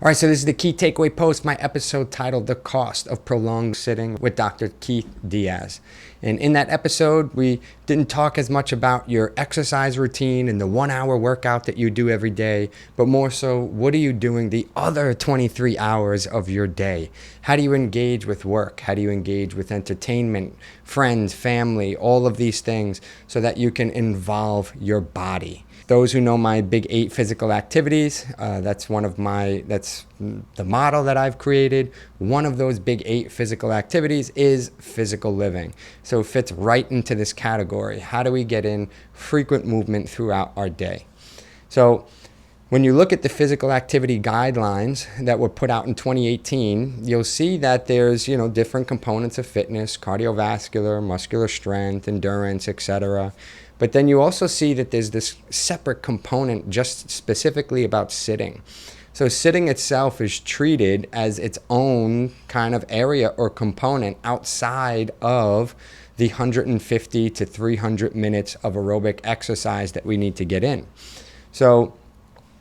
All right, so this is the key takeaway post, my episode titled The Cost of Prolonged Sitting with Dr. Keith Diaz. And in that episode, we didn't talk as much about your exercise routine and the 1 hour workout that you do every day, but more so, what are you doing the other 23 hours of your day? How do you engage with work? How do you engage with entertainment, friends, family, all of these things so that you can involve your body? Those who know my big 8 physical activities, that's the model that I've created. One of those big 8 physical activities is physical living. So it fits right into this category. How do we get in frequent movement throughout our day? So when you look at the physical activity guidelines that were put out in 2018, you'll see that there's, different components of fitness, cardiovascular, muscular strength, endurance, etc. But then you also see that there's this separate component just specifically about sitting. So sitting itself is treated as its own kind of area or component outside of the 150 to 300 minutes of aerobic exercise that we need to get in. So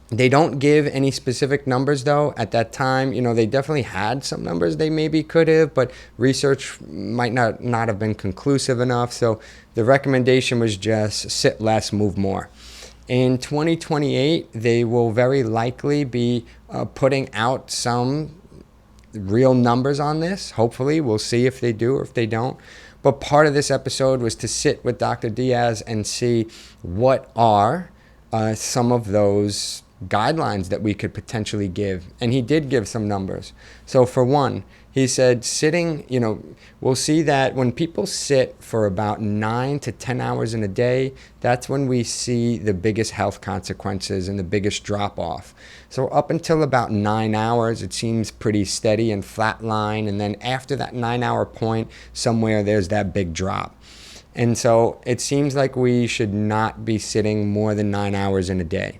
they don't give any specific numbers though. At that time, they definitely had some numbers they maybe could have, but research might not have been conclusive enough. So the recommendation was just sit less, move more. In 2028, they will very likely be putting out some real numbers on this. Hopefully, we'll see if they do or if they don't. But part of this episode was to sit with Dr. Diaz and see what are some of those guidelines that we could potentially give. And he did give some numbers. So for one, he said sitting, we'll see that when people sit for about 9 to 10 hours in a day, that's when we see the biggest health consequences and the biggest drop off. So up until about 9 hours, it seems pretty steady and flat line. And then after that 9 hour point, somewhere there's that big drop. And so it seems like we should not be sitting more than 9 hours in a day.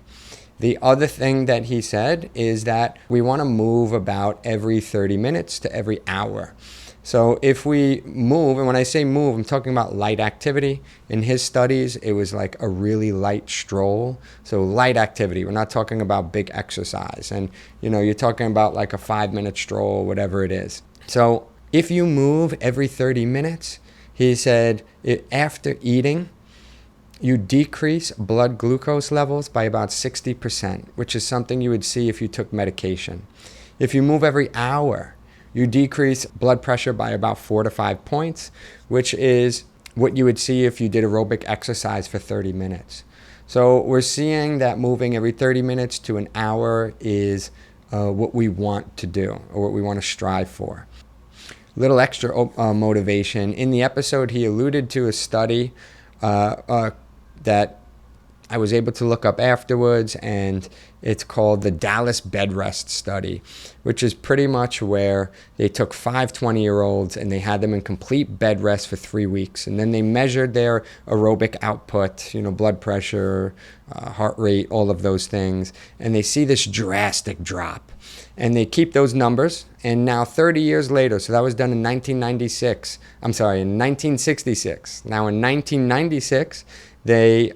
The other thing that he said is that we want to move about every 30 minutes to every hour. So if we move, and when I say move, I'm talking about light activity. In his studies, it was like a really light stroll. So light activity, we're not talking about big exercise. And, you're talking about like a 5-minute stroll, whatever it is. So if you move every 30 minutes, he said after eating, you decrease blood glucose levels by about 60%, which is something you would see if you took medication. If you move every hour, you decrease blood pressure by about 4 to 5 points, which is what you would see if you did aerobic exercise for 30 minutes. So we're seeing that moving every 30 minutes to an hour is what we want to do or what we want to strive for. Little extra motivation. In the episode, he alluded to a study that I was able to look up afterwards, and it's called the Dallas Bed Rest Study, which is pretty much where they took 5 20-year-olds and they had them in complete bed rest for 3 weeks. And then they measured their aerobic output, blood pressure, heart rate, all of those things. And they see this drastic drop. And they keep those numbers. And now 30 years later, so that was done in 1966. I'm sorry, in 1966. Now in 1996, they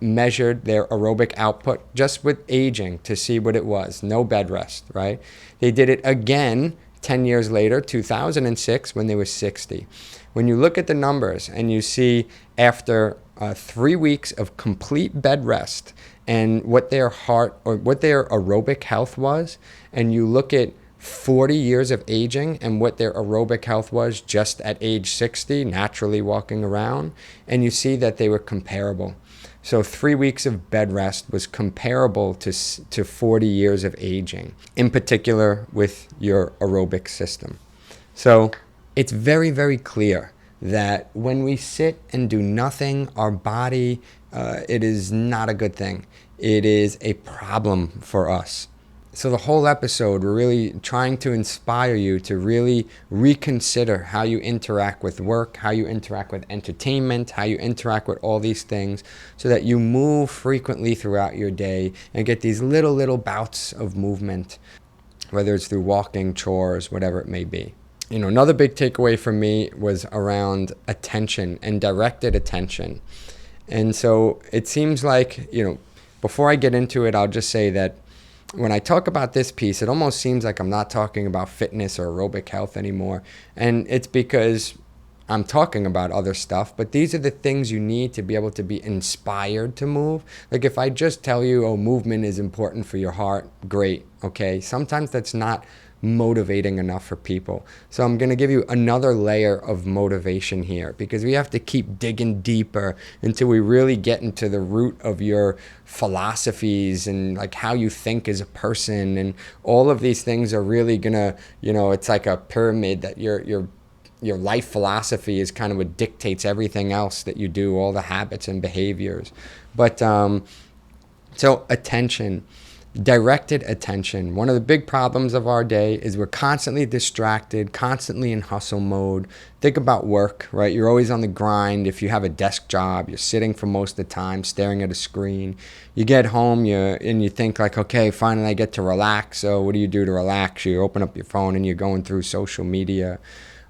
measured their aerobic output just with aging to see what it was. No bed rest, right? They did it again 10 years later, 2006, when they were 60. When you look at the numbers and you see after 3 weeks of complete bed rest and what their heart or what their aerobic health was, and you look at 40 years of aging and what their aerobic health was just at age 60, naturally walking around, and you see that they were comparable. So 3 weeks of bed rest was comparable to 40 years of aging, in particular with your aerobic system. So it's very, very clear that when we sit and do nothing, our body, it is not a good thing. It is a problem for us. So the whole episode, we're really trying to inspire you to really reconsider how you interact with work, how you interact with entertainment, how you interact with all these things, so that you move frequently throughout your day and get these little bouts of movement, whether it's through walking, chores, whatever it may be. Another big takeaway for me was around attention and directed attention. And so it seems like, before I get into it, I'll just say that when I talk about this piece, it almost seems like I'm not talking about fitness or aerobic health anymore. And it's because I'm talking about other stuff, but these are the things you need to be able to be inspired to move. Like if I just tell you, oh, movement is important for your heart, great, okay? Sometimes that's not motivating enough for people. So I'm going to give you another layer of motivation here, because we have to keep digging deeper until we really get into the root of your philosophies and like how you think as a person. And all of these things are really going to, it's like a pyramid that your life philosophy is kind of what dictates everything else that you do, all the habits and behaviors. But so attention, directed attention. One of the big problems of our day is we're constantly distracted, constantly in hustle mode. Think about work, right? You're always on the grind. If you have a desk job, you're sitting for most of the time, staring at a screen. You get home, and you think like, okay, finally I get to relax. So what do you do to relax? You open up your phone and you're going through social media.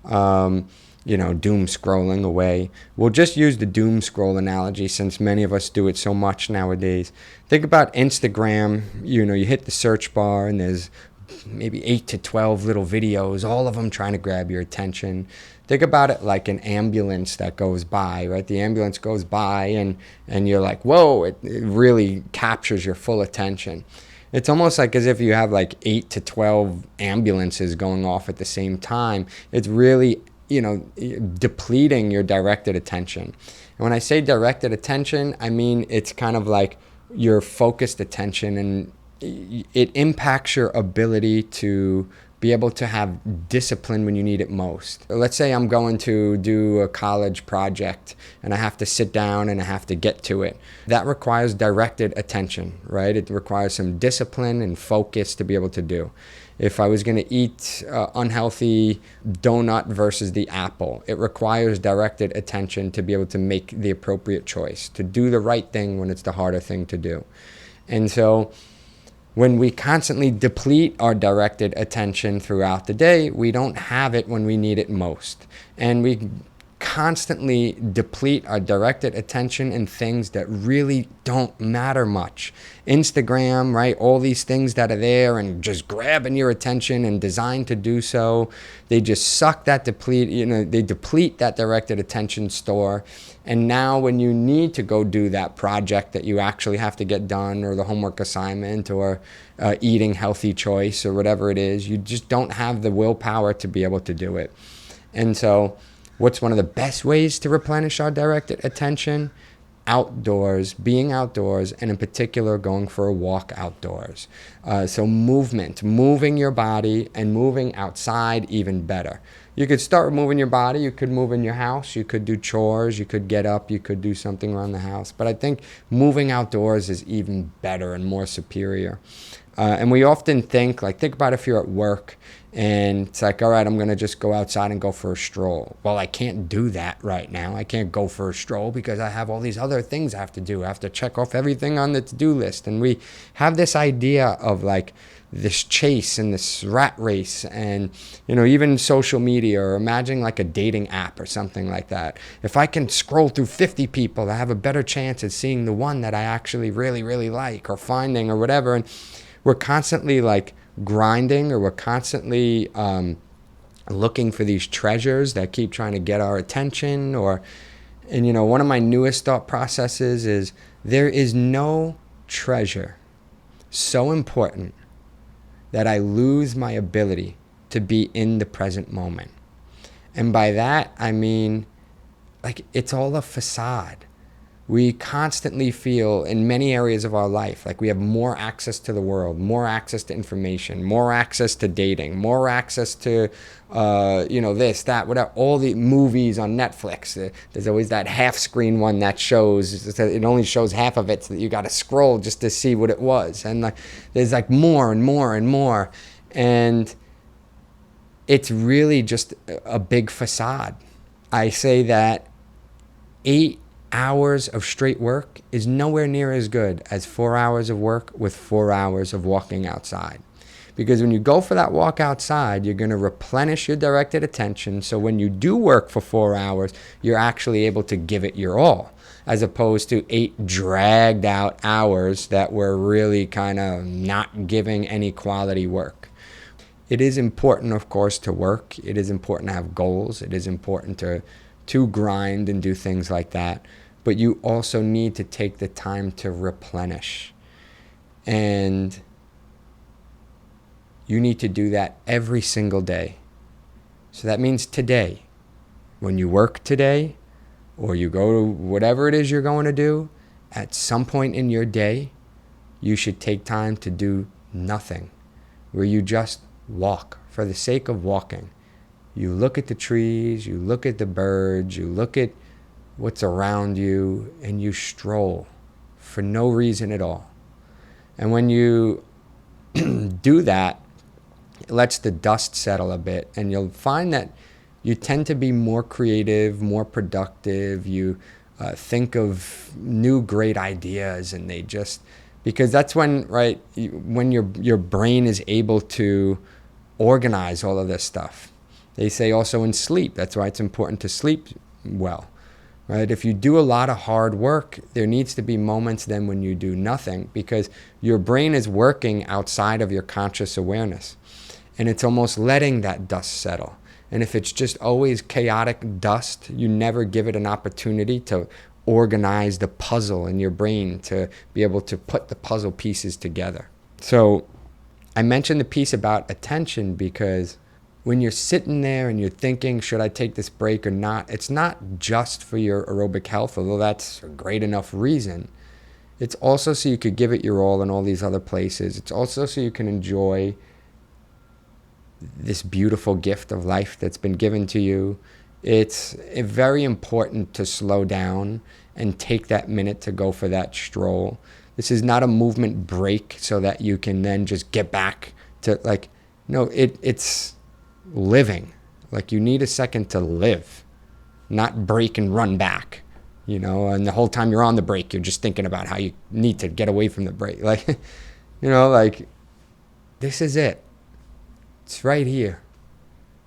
Doom scrolling away. We'll just use the doom scroll analogy since many of us do it so much nowadays. Think about Instagram. You hit the search bar and there's maybe 8 to 12 little videos, all of them trying to grab your attention. Think about it like an ambulance that goes by, right? The ambulance goes by and you're like, whoa, it really captures your full attention. It's almost like as if you have like 8 to 12 ambulances going off at the same time. It's really, depleting your directed attention. And when I say directed attention, I mean it's kind of like your focused attention, and it impacts your ability to be able to have discipline when you need it most. Let's say I'm going to do a college project and I have to sit down and I have to get to it. That requires directed attention, right? It requires some discipline and focus to be able to do. If I was going to eat unhealthy donut versus the apple, it requires directed attention to be able to make the appropriate choice, to do the right thing when it's the harder thing to do. And so when we constantly deplete our directed attention throughout the day, we don't have it when we need it most. And we constantly deplete our directed attention in things that really don't matter much. Instagram, right? All these things that are there and just grabbing your attention and designed to do so. They just suck that they deplete that directed attention store. And now when you need to go do that project that you actually have to get done, or the homework assignment, or eating healthy choice, or whatever it is, you just don't have the willpower to be able to do it. And so what's one of the best ways to replenish our directed attention? Outdoors, being outdoors, and in particular going for a walk outdoors. So moving your body, and moving outside even better. You could start moving your body, you could move in your house, you could do chores, you could get up, you could do something around the house. But I think moving outdoors is even better and more superior. And we often think about if you're at work and it's like, all right, I'm going to just go outside and go for a stroll. Well, I can't do that right now. I can't go for a stroll because I have all these other things I have to do. I have to check off everything on the to-do list. And we have this idea of like this chase and this rat race, and even social media, or imagine like a dating app or something like that. If I can scroll through 50 people, I have a better chance at seeing the one that I actually really, really like, or finding, or whatever. And we're constantly like grinding, or we're constantly looking for these treasures that keep trying to get our attention. And one of my newest thought processes is there is no treasure so important that I lose my ability to be in the present moment. And by that, I mean, like, it's all a facade. We constantly feel in many areas of our life like we have more access to the world, more access to information, more access to dating, more access to, this, that, whatever, all the movies on Netflix. There's always that half-screen one that shows, it only shows half of it, so that you got to scroll just to see what it was. And like, there's like more and more and more. And it's really just a big facade. I say that 8 hours of straight work is nowhere near as good as 4 hours of work with 4 hours of walking outside. Because when you go for that walk outside, you're going to replenish your directed attention. So when you do work for 4 hours, you're actually able to give it your all, as opposed to 8 dragged out hours that were really kind of not giving any quality work. It is important, of course, to work. It is important to have goals. It is important to grind and do things like that. But you also need to take the time to replenish. And you need to do that every single day. So that means today, when you work today, or you go to whatever it is you're going to do, at some point in your day, you should take time to do nothing, where you just walk for the sake of walking. You look at the trees, you look at the birds, you look at what's around you, and you stroll for no reason at all. And when you do that, it lets the dust settle a bit, and you'll find that you tend to be more creative, more productive. You think of new great ideas, and they just, because that's when, right, when your brain is able to organize all of this stuff. They say also in sleep, that's why it's important to sleep well, right? If you do a lot of hard work, there needs to be moments then when you do nothing, because your brain is working outside of your conscious awareness. And it's almost letting that dust settle. And if it's just always chaotic dust, you never give it an opportunity to organize the puzzle in your brain, to be able to put the puzzle pieces together. So I mentioned the piece about attention because when you're sitting there and you're thinking, should I take this break or not? It's not just for your aerobic health, although that's a great enough reason. It's also so you could give it your all in all these other places. It's also so you can enjoy this beautiful gift of life that's been given to you. It's very important to slow down and take that minute to go for that stroll. This is not a movement break so that you can then just get back to it's living. Like, you need a second to live, not break and run back, and the whole time you're on the break, you're just thinking about how you need to get away from the break. This is it. It's right here.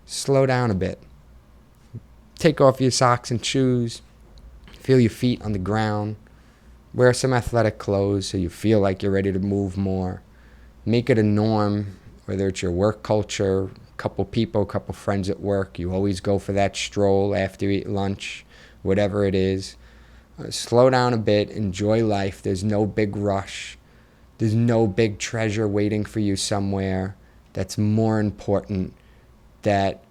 Slow down a bit. Take off your socks and shoes. Feel your feet on the ground. Wear some athletic clothes so you feel like you're ready to move more. Make it a norm, whether it's your work culture, couple friends at work. You always go for that stroll after you eat lunch, whatever it is. Slow down a bit. Enjoy life. There's no big rush. There's no big treasure waiting for you somewhere that's more important, that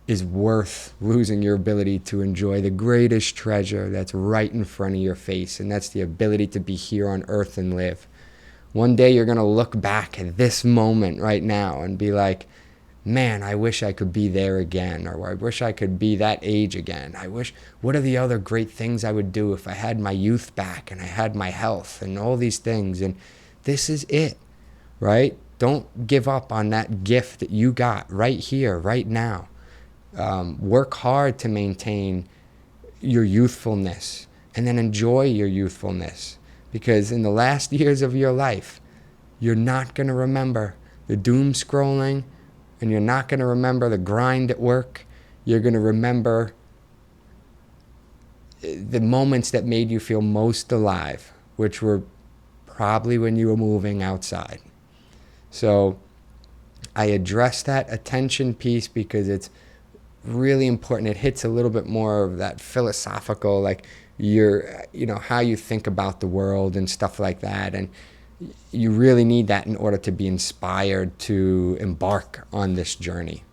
is worth losing your ability to enjoy the greatest treasure that's right in front of your face, and that's the ability to be here on earth and live. One day you're going to look back at this moment right now and be like, man, I wish I could be there again, or I wish I could be that age again. What are the other great things I would do if I had my youth back and I had my health and all these things? And this is it, right? Don't give up on that gift that you got right here, right now. Work hard to maintain your youthfulness, and then enjoy your youthfulness. Because in the last years of your life, you're not going to remember the doom scrolling, and you're not going to remember the grind at work. You're going to remember the moments that made you feel most alive, which were probably when you were moving outside. So I address that attention piece because it's really important. It hits a little bit more of that philosophical, like how you think about the world and stuff like that. And you really need that in order to be inspired to embark on this journey.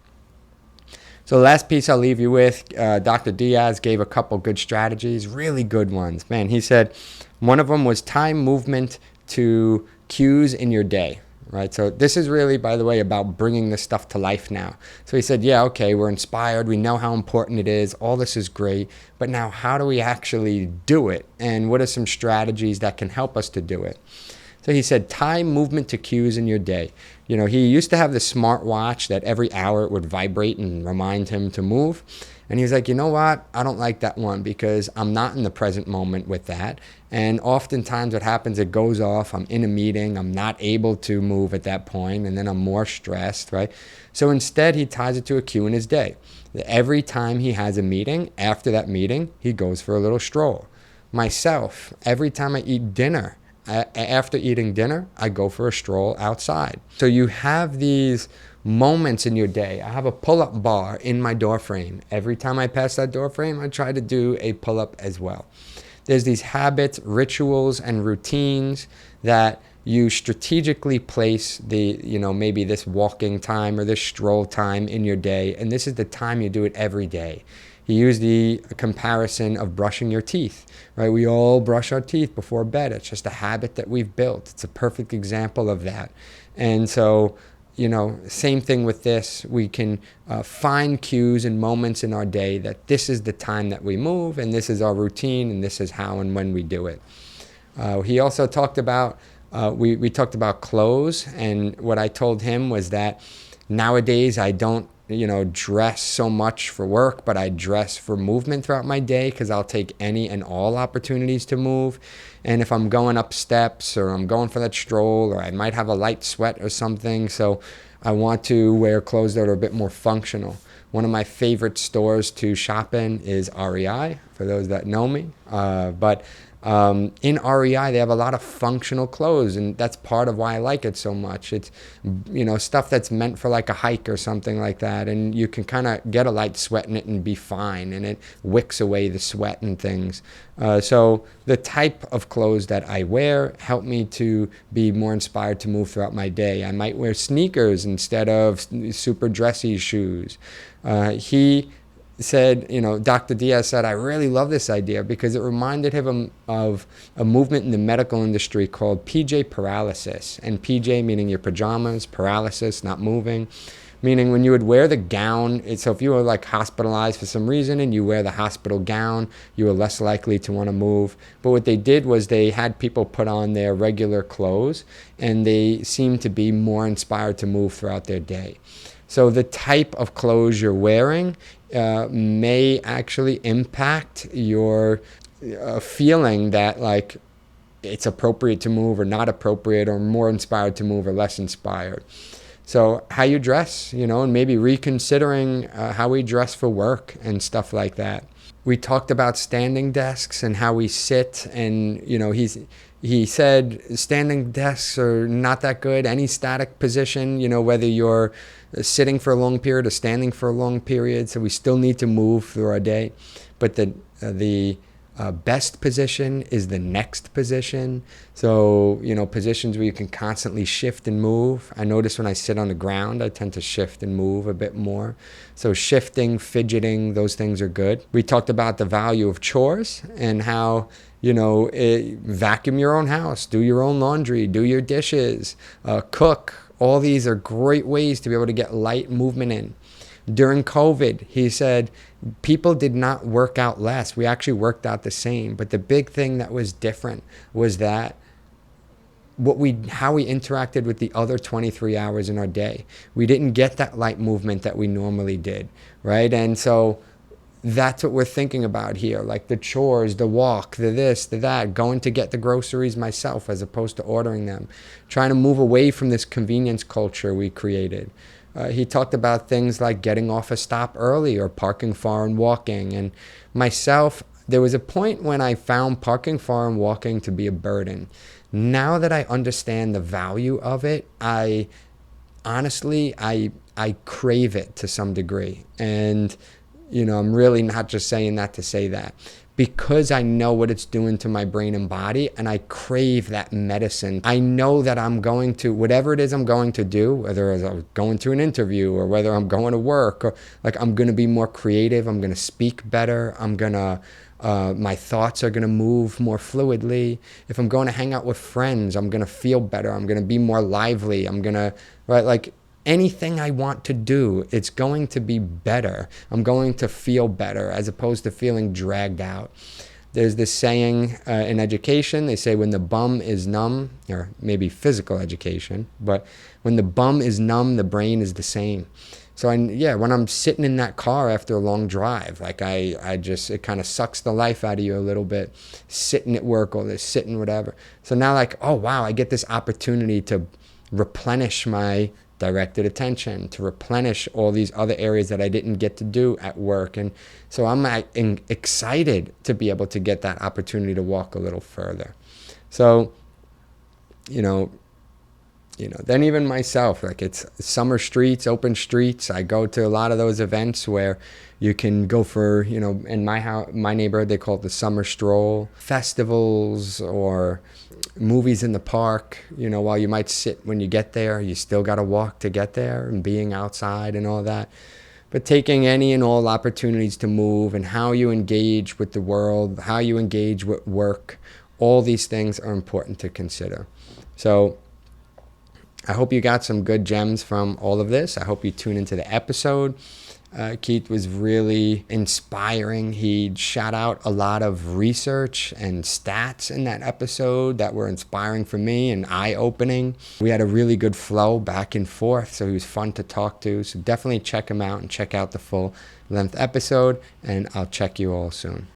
So the last piece I'll leave you with, Dr. Diaz gave a couple good strategies, really good ones. Man, he said one of them was time movement to cues in your day. Right, so this is really, by the way, about bringing this stuff to life now. So he said, yeah, okay, we're inspired. We know how important it is. All this is great. But now how do we actually do it? And what are some strategies that can help us to do it? So he said, time movement to cues in your day. He used to have this smart watch that every hour it would vibrate and remind him to move. And he was like, you know what? I don't like that one because I'm not in the present moment with that. And oftentimes what happens, it goes off. I'm in a meeting. I'm not able to move at that point, and then I'm more stressed, right? So instead, he ties it to a cue in his day. Every time he has a meeting, after that meeting, he goes for a little stroll. Myself, every time I eat dinner, after eating dinner, I go for a stroll outside. So you have these moments in your day. I have a pull-up bar in my door frame. Every time I pass that door frame, I try to do a pull-up as well. There's these habits, rituals, and routines that you strategically place maybe this walking time or this stroll time in your day, and this is the time you do it every day. He used the comparison of brushing your teeth, right? We all brush our teeth before bed. It's just a habit that we've built. It's a perfect example of that. And so, same thing with this. We can find cues and moments in our day that this is the time that we move, and this is our routine, and this is how and when we do it. He also talked about, we talked about clothes, and what I told him was that nowadays I don't dress so much for work, but I dress for movement throughout my day because I'll take any and all opportunities to move. And if I'm going up steps or I'm going for that stroll, or I might have a light sweat or something, so I want to wear clothes that are a bit more functional. One of my favorite stores to shop in is REI, for those that know me. But in REI, they have a lot of functional clothes, and that's part of why I like it so much. It's, stuff that's meant for like a hike or something like that, and you can kind of get a light sweat in it and be fine, and it wicks away the sweat and things. So the type of clothes that I wear help me to be more inspired to move throughout my day. I might wear sneakers instead of super dressy shoes. He said, Dr. Diaz said, I really love this idea because it reminded him of a movement in the medical industry called PJ paralysis. And PJ meaning your pajamas, paralysis, not moving, meaning when you would wear the gown. So if you were like hospitalized for some reason and you wear the hospital gown, you were less likely to want to move. But what they did was they had people put on their regular clothes, and they seemed to be more inspired to move throughout their day. So the type of clothes you're wearing may actually impact your feeling that like it's appropriate to move or not appropriate, or more inspired to move or less inspired. So how you dress, and maybe reconsidering how we dress for work and stuff like that. We talked about standing desks and how we sit, and he said standing desks are not that good. Any static position, whether you're sitting for a long period or standing for a long period, so we still need to move through our day. But the best position is the next position. So, positions where you can constantly shift and move. I notice when I sit on the ground, I tend to shift and move a bit more. So shifting, fidgeting, those things are good. We talked about the value of chores and how, vacuum your own house, do your own laundry, do your dishes, cook. All these are great ways to be able to get light movement in. During COVID, he said, people did not work out less. We actually worked out the same. But the big thing that was different was that how we interacted with the other 23 hours in our day. We didn't get that light movement that we normally did, right? And so that's what we're thinking about here, like the chores, the walk, the this, the that, going to get the groceries myself as opposed to ordering them, trying to move away from this convenience culture we created. He talked about things like getting off a stop early or parking far and walking. And myself, there was a point when I found parking far and walking to be a burden. Now that I understand the value of it, I crave it to some degree. And, I'm really not just saying that to say that. Because I know what it's doing to my brain and body, and I crave that medicine. I know that I'm going to, whatever it is I'm going to do, whether I'm going to an interview or whether I'm going to work, or like I'm going to be more creative, I'm going to speak better, my thoughts are going to move more fluidly. If I'm going to hang out with friends, I'm going to feel better, I'm going to be more lively, anything I want to do, it's going to be better. I'm going to feel better as opposed to feeling dragged out. There's this saying in education, they say when the bum is numb, or maybe physical education, but when the bum is numb, the brain is the same. So when I'm sitting in that car after a long drive, like it kind of sucks the life out of you a little bit, sitting at work or sitting whatever. So now like, oh wow, I get this opportunity to replenish my directed attention, to replenish all these other areas that I didn't get to do at work. And so I'm excited to be able to get that opportunity to walk a little further. So, then even myself, like it's summer streets, open streets. I go to a lot of those events where you can go for, in my neighborhood, they call it the summer stroll, festivals or movies in the park. While you might sit when you get there, you still got to walk to get there, and being outside and all that. But taking any and all opportunities to move, and how you engage with the world, how you engage with work, all these things are important to consider. So I hope you got some good gems from all of this. I hope you tune into the episode. Keith was really inspiring. He shot out a lot of research and stats in that episode that were inspiring for me and eye-opening. We had a really good flow back and forth, so he was fun to talk to. So definitely check him out and check out the full length episode, and I'll check you all soon.